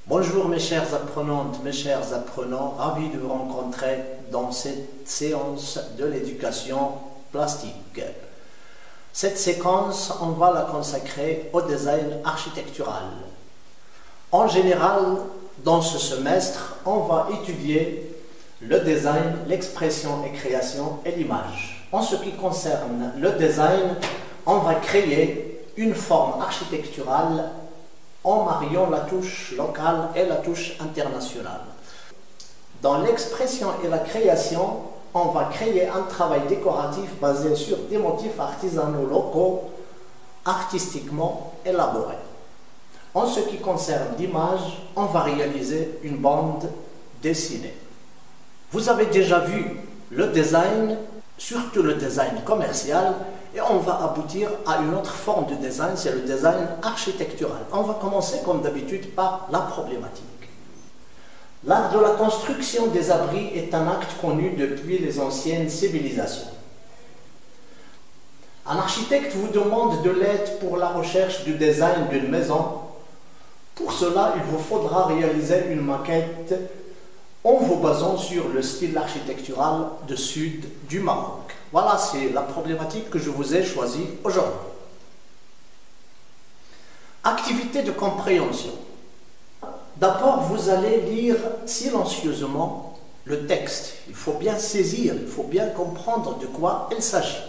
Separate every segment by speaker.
Speaker 1: Bonjour mes chères apprenantes, mes chers apprenants, ravi de vous rencontrer dans cette séance de l'éducation plastique. Cette séquence, on va la consacrer au design architectural. En général, dans ce semestre, on va étudier le design, l'expression et création et l'image. En ce qui concerne le design, on va créer une forme architecturale en mariant la touche locale et la touche internationale. Dans l'expression et la création, on va créer un travail décoratif basé sur des motifs artisanaux locaux, artistiquement élaborés. En ce qui concerne l'image, on va réaliser une bande dessinée. Vous avez déjà vu le design, surtout le design commercial, et on va aboutir à une autre forme de design, c'est le design architectural. On va commencer comme d'habitude par la problématique. L'art de la construction des abris est un acte connu depuis les anciennes civilisations. Un architecte vous demande de l'aide pour la recherche du design d'une maison. Pour cela, il vous faudra réaliser une maquette en vous basant sur le style architectural du sud du Maroc. Voilà, c'est la problématique que je vous ai choisie aujourd'hui. Activité de compréhension. D'abord, vous allez lire silencieusement le texte. Il faut bien saisir, il faut bien comprendre de quoi il s'agit.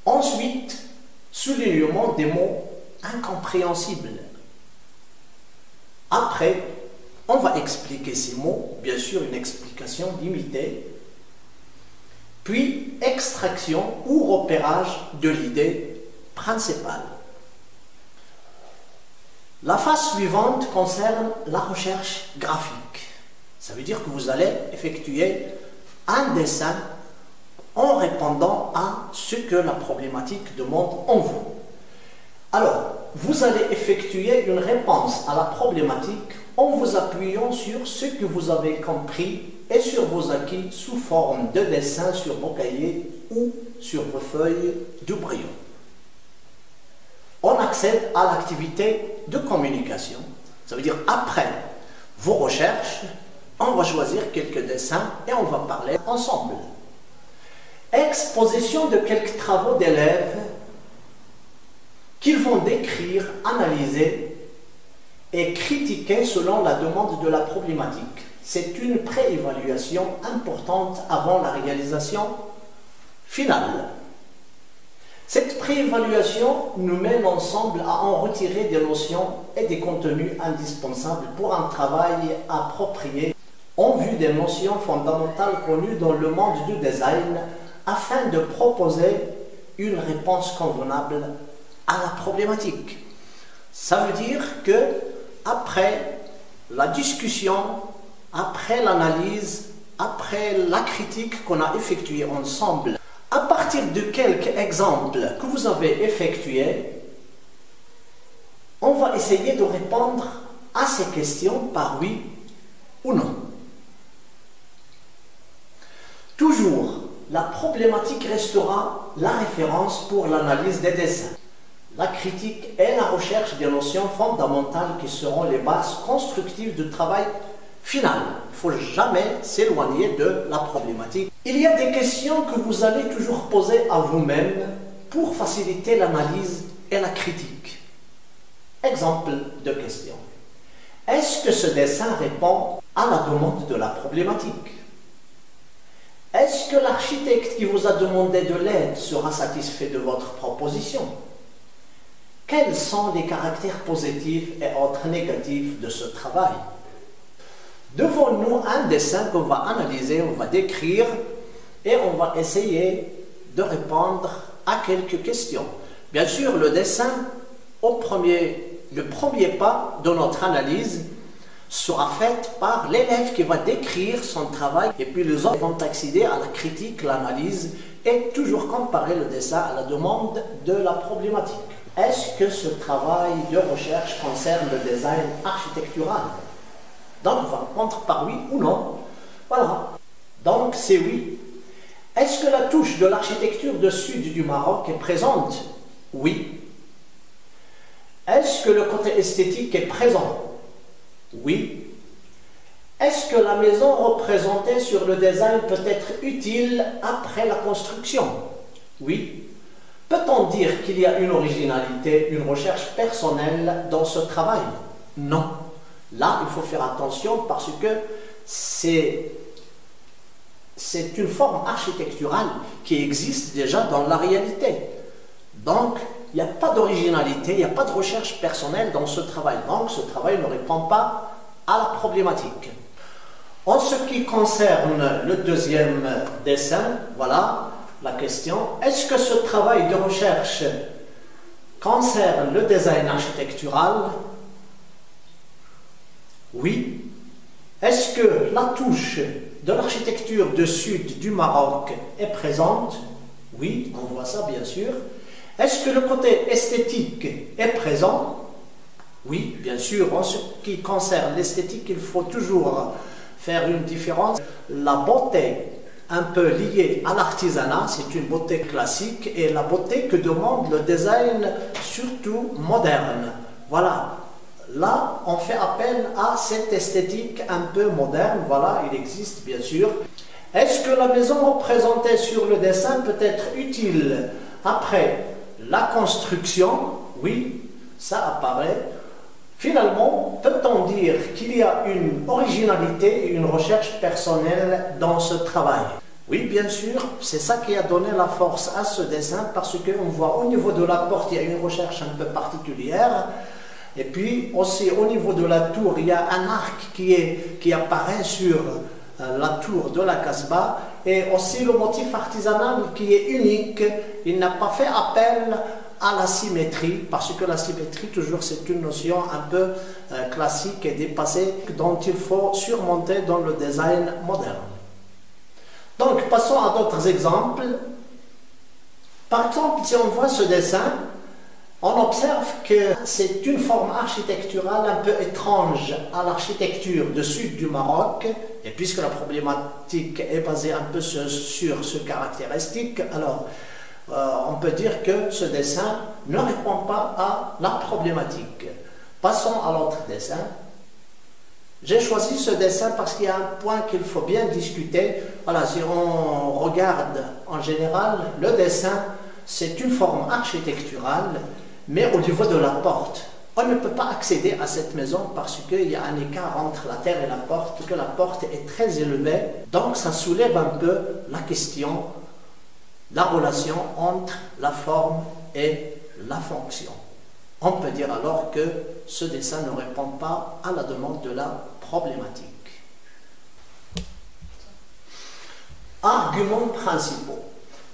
Speaker 1: Ensuite, soulignement des mots incompréhensibles. Après, on va expliquer ces mots, bien sûr une explication limitée, puis extraction ou repérage de l'idée principale. La phase suivante concerne la recherche graphique. Ça veut dire que vous allez effectuer un dessin en répondant à ce que la problématique demande en vous. Alors, vous allez effectuer une réponse à la problématique en vous appuyant sur ce que vous avez compris et sur vos acquis sous forme de dessin sur vos cahiers ou sur vos feuilles de crayon. On accède à l'activité de communication. Ça veut dire après vos recherches, on va choisir quelques dessins et on va parler ensemble. Exposition de quelques travaux d'élèves qu'ils vont décrire, analyser et critiquer selon la demande de la problématique. C'est une préévaluation importante avant la réalisation finale. Cette préévaluation nous mène ensemble à en retirer des notions et des contenus indispensables pour un travail approprié en vue des notions fondamentales connues dans le monde du design afin de proposer une réponse convenable à la problématique. Ça veut dire que après la discussion, après l'analyse, après la critique qu'on a effectuée ensemble, à partir de quelques exemples que vous avez effectués, on va essayer de répondre à ces questions par oui ou non. Toujours, la problématique restera la référence pour l'analyse des dessins. La critique et la recherche des notions fondamentales qui seront les bases constructives du travail final. Il ne faut jamais s'éloigner de la problématique. Il y a des questions que vous allez toujours poser à vous-même pour faciliter l'analyse et la critique. Exemple de question. Est-ce que ce dessin répond à la demande de la problématique? Est-ce que l'architecte qui vous a demandé de l'aide sera satisfait de votre proposition? Quels sont les caractères positifs et autres négatifs de ce travail? Devant nous un dessin qu'on va analyser, on va décrire et on va essayer de répondre à quelques questions. Bien sûr, le dessin, le premier pas de notre analyse sera fait par l'élève qui va décrire son travail et puis les autres vont accéder à la critique, l'analyse et toujours comparer le dessin à la demande de la problématique. Est-ce que ce travail de recherche concerne le design architectural? Donc, on va répondre par oui ou non. Voilà. Donc, c'est oui. Est-ce que la touche de l'architecture du sud du Maroc est présente? Oui. Est-ce que le côté esthétique est présent? Oui. Est-ce que la maison représentée sur le design peut être utile après la construction? Oui. Peut-on dire qu'il y a une originalité, une recherche personnelle dans ce travail? Non. Là, il faut faire attention parce que c'est une forme architecturale qui existe déjà dans la réalité. Donc, il n'y a pas d'originalité, il n'y a pas de recherche personnelle dans ce travail. Donc, ce travail ne répond pas à la problématique. En ce qui concerne le deuxième dessin, voilà la question. Est-ce que ce travail de recherche concerne le design architectural? Oui. Est-ce que la touche de l'architecture du sud du Maroc est présente? Oui, on voit ça bien sûr. Est-ce que le côté esthétique est présent? Oui, bien sûr. En ce qui concerne l'esthétique, il faut toujours faire une différence. La beauté un peu liée à l'artisanat, c'est une beauté classique, et la beauté que demande le design, surtout moderne. Voilà. Là, on fait appel à cette esthétique un peu moderne. Voilà, il existe bien sûr. Est-ce que la maison représentée sur le dessin peut être utile après la construction? Oui, ça apparaît. Finalement, peut-on dire qu'il y a une originalité et une recherche personnelle dans ce travail? Oui, bien sûr, c'est ça qui a donné la force à ce dessin, parce qu'on voit au niveau de la porte, il y a une recherche un peu particulière. Et puis aussi au niveau de la tour, il y a un arc qui apparaît sur la tour de la Casbah, et aussi le motif artisanal qui est unique. Il n'a pas fait appel à la symétrie, parce que la symétrie, toujours, c'est une notion un peu classique et dépassée dont il faut surmonter dans le design moderne. Donc, passons à d'autres exemples. Par exemple, si on voit ce dessin, on observe que c'est une forme architecturale un peu étrange à l'architecture du sud du Maroc, et puisque la problématique est basée un peu sur ce caractéristique, alors on peut dire que ce dessin ne répond pas à la problématique. Passons à l'autre dessin. J'ai choisi ce dessin parce qu'il y a un point qu'il faut bien discuter. Voilà, si on regarde en général, le dessin, c'est une forme architecturale, mais au niveau de la porte, on ne peut pas accéder à cette maison parce qu'il y a un écart entre la terre et la porte, que la porte est très élevée. Donc ça soulève un peu la question, la relation entre la forme et la fonction. On peut dire alors que ce dessin ne répond pas à la demande de la problématique. Arguments principaux.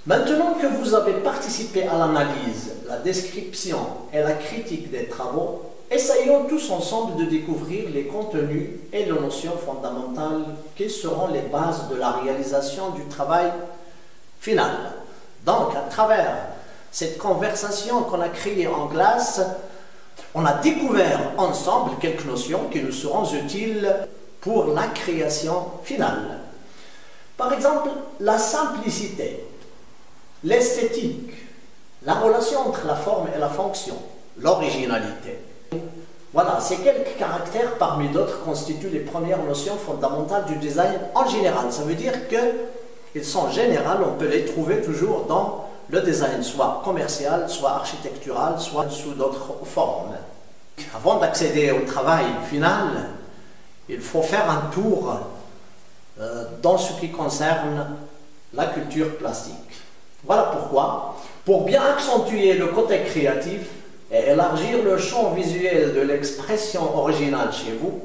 Speaker 1: Maintenant que vous avez participé à l'analyse, la description et la critique des travaux, essayons tous ensemble de découvrir les contenus et les notions fondamentales qui seront les bases de la réalisation du travail final. Donc, à travers cette conversation qu'on a créée en classe, on a découvert ensemble quelques notions qui nous seront utiles pour la création finale. Par exemple, la simplicité, l'esthétique, la relation entre la forme et la fonction, l'originalité. Voilà, ces quelques caractères parmi d'autres constituent les premières notions fondamentales du design en général. Ça veut dire qu'ils sont généraux, on peut les trouver toujours dans le design, soit commercial, soit architectural, soit sous d'autres formes. Avant d'accéder au travail final, il faut faire un tour dans ce qui concerne la culture plastique. Voilà pourquoi, pour bien accentuer le côté créatif et élargir le champ visuel de l'expression originale chez vous,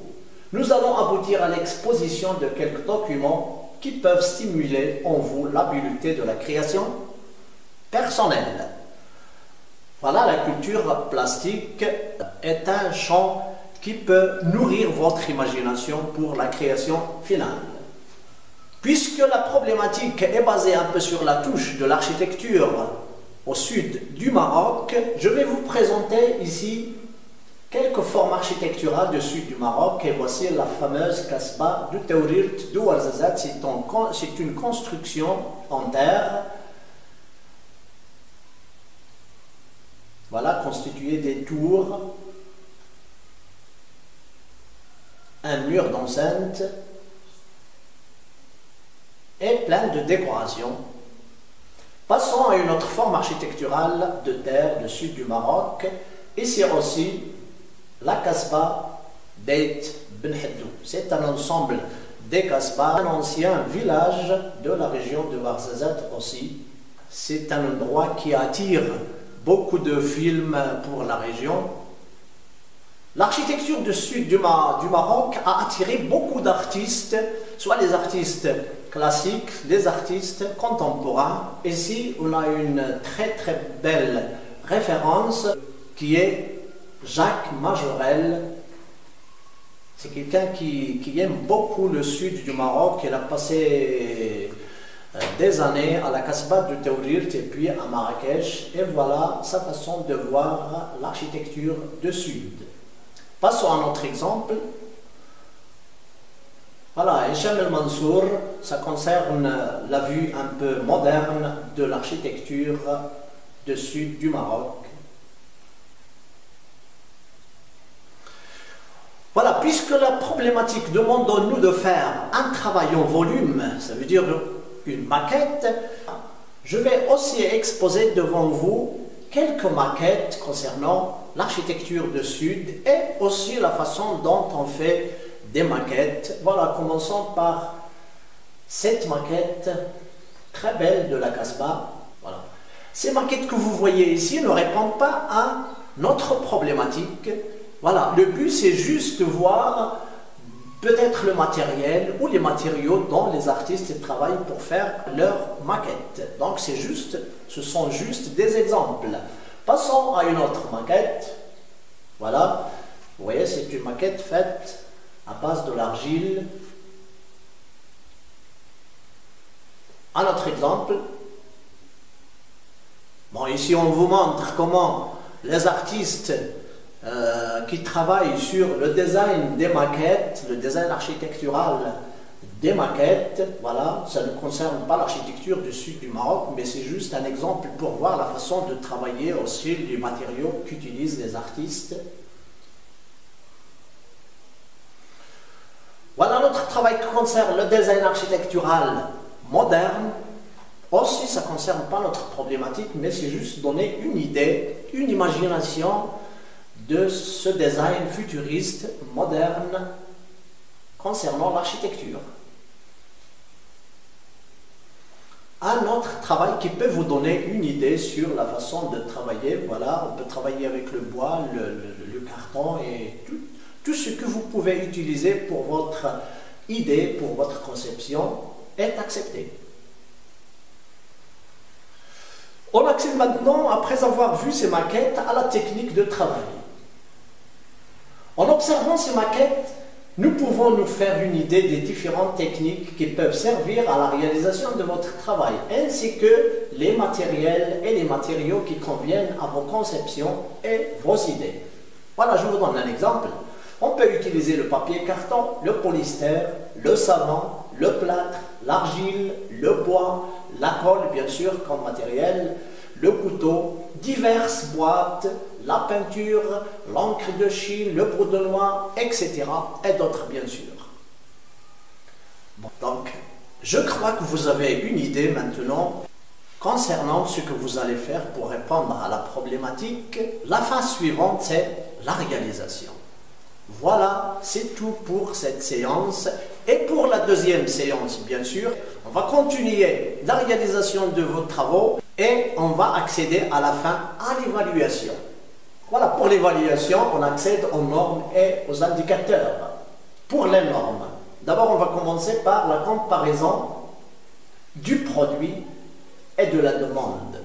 Speaker 1: nous allons aboutir à l'exposition de quelques documents qui peuvent stimuler en vous l'habileté de la création personnelle. Voilà, la culture plastique est un champ qui peut nourrir votre imagination pour la création finale. Puisque la problématique est basée un peu sur la touche de l'architecture au sud du Maroc, je vais vous présenter ici quelques formes architecturales du sud du Maroc, et voici la fameuse Casbah du Taourirt de Ouarzazate. C'est une construction en terre, voilà, constituée des tours un mur d'enceinte et plein de décorations. Passons à une autre forme architecturale de terre du sud du Maroc. Ici aussi, la Kasbah Beit Ben Haddou. C'est un ensemble des Kasbahs, un ancien village de la région de Ouarzazate aussi. C'est un endroit qui attire beaucoup de films pour la région. L'architecture du sud du Maroc a attiré beaucoup d'artistes, soit les artistes classiques, les artistes contemporains. Ici, on a une très très belle référence qui est Jacques Majorelle. C'est quelqu'un qui aime beaucoup le sud du Maroc. Il a passé des années à la Kasbah de Taourirt et puis à Marrakech. Et voilà sa façon de voir l'architecture du sud. Passons à un autre exemple. Voilà, Hicham El Mansour, ça concerne la vue un peu moderne de l'architecture du sud du Maroc. Voilà, puisque la problématique demande à nous de faire un travail en volume, ça veut dire une maquette, je vais aussi exposer devant vous quelques maquettes concernant l'architecture du Sud et aussi la façon dont on fait des maquettes. Voilà, commençons par cette maquette très belle de la Kasbah. Voilà. Ces maquettes que vous voyez ici ne répondent pas à notre problématique. Voilà, le but c'est juste de voir peut-être le matériel ou les matériaux dont les artistes travaillent pour faire leurs maquettes. Donc ce sont juste des exemples. Passons à une autre maquette. Voilà, vous voyez, c'est une maquette faite à base de l'argile. Un autre exemple. Bon, ici on vous montre comment les artistes qui travaillent sur le design des maquettes, le design architectural des maquettes. Voilà, ça ne concerne pas l'architecture du sud du Maroc, mais c'est juste un exemple pour voir la façon de travailler aussi les matériaux qu'utilisent les artistes. Voilà notre travail qui concerne le design architectural moderne. Aussi, ça ne concerne pas notre problématique, mais c'est juste donner une idée, une imagination de ce design futuriste, moderne, concernant l'architecture. Un autre travail qui peut vous donner une idée sur la façon de travailler. Voilà, on peut travailler avec le bois, le carton et tout ce que vous pouvez utiliser pour votre idée, pour votre conception est accepté. On accède maintenant, après avoir vu ces maquettes, à la technique de travail. En observant ces maquettes, nous pouvons nous faire une idée des différentes techniques qui peuvent servir à la réalisation de votre travail, ainsi que les matériels et les matériaux qui conviennent à vos conceptions et vos idées. Voilà, je vous donne un exemple. On peut utiliser le papier carton, le polystère, le savon, le plâtre, l'argile, le bois, la colle bien sûr comme matériel, le couteau, diverses boîtes, la peinture, l'encre de Chine, le brodenoir, etc. et d'autres bien sûr. Bon, donc, je crois que vous avez une idée maintenant concernant ce que vous allez faire pour répondre à la problématique. La phase suivante, c'est la réalisation. Voilà, c'est tout pour cette séance. Et pour la deuxième séance, bien sûr, on va continuer la réalisation de vos travaux et on va accéder à la fin à l'évaluation. Voilà, pour l'évaluation, on accède aux normes et aux indicateurs. Pour les normes, d'abord on va commencer par la comparaison du produit et de la demande.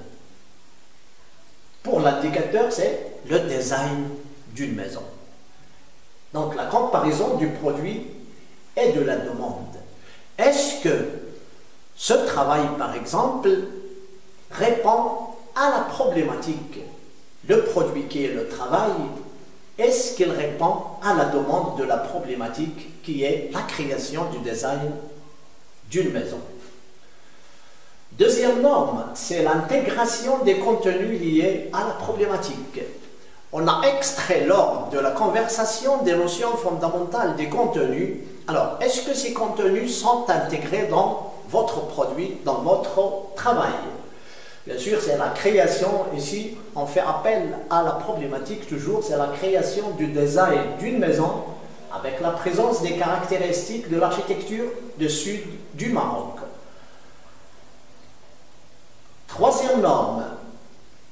Speaker 1: Pour l'indicateur, c'est le design d'une maison. Donc la comparaison du produit et de la demande. Est-ce que ce travail, par exemple, répond à la problématique? Le produit qui est le travail, est-ce qu'il répond à la demande de la problématique qui est la création du design d'une maison? Deuxième norme, c'est l'intégration des contenus liés à la problématique. On a extrait lors de la conversation des notions fondamentales des contenus. Alors, est-ce que ces contenus sont intégrés dans votre produit, dans votre travail? Bien sûr, c'est la création. Ici, on fait appel à la problématique toujours, c'est la création du design d'une maison avec la présence des caractéristiques de l'architecture du sud du Maroc. Troisième norme,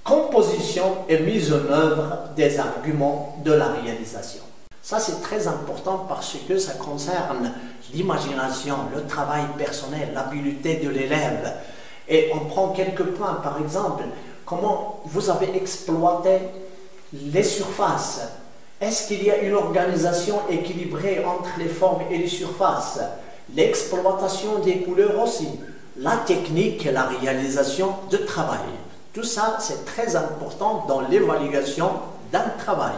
Speaker 1: composition et mise en œuvre des arguments de la réalisation. Ça, c'est très important parce que ça concerne l'imagination, le travail personnel, l'habileté de l'élève. Et on prend quelques points, par exemple, comment vous avez exploité les surfaces. Est-ce qu'il y a une organisation équilibrée entre les formes et les surfaces? L'exploitation des couleurs aussi. La technique et la réalisation de travail. Tout ça, c'est très important dans l'évaluation d'un travail.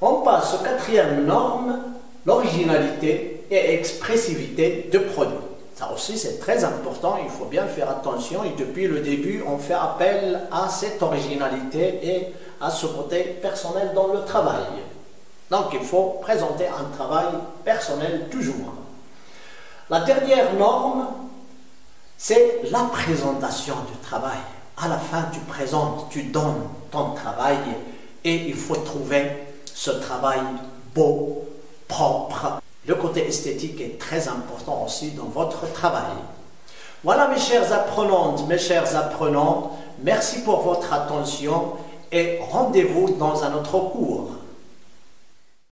Speaker 1: On passe aux quatrième norme, l'originalité et expressivité de produit. Ça aussi, c'est très important, il faut bien faire attention et depuis le début, on fait appel à cette originalité et à ce côté personnel dans le travail. Donc, il faut présenter un travail personnel toujours. La dernière norme, c'est la présentation du travail. À la fin, tu présentes, tu donnes ton travail et il faut trouver ce travail beau, propre. Le côté esthétique est très important aussi dans votre travail. Voilà mes chères apprenantes, mes chers apprenants, merci pour votre attention et rendez-vous dans un autre cours.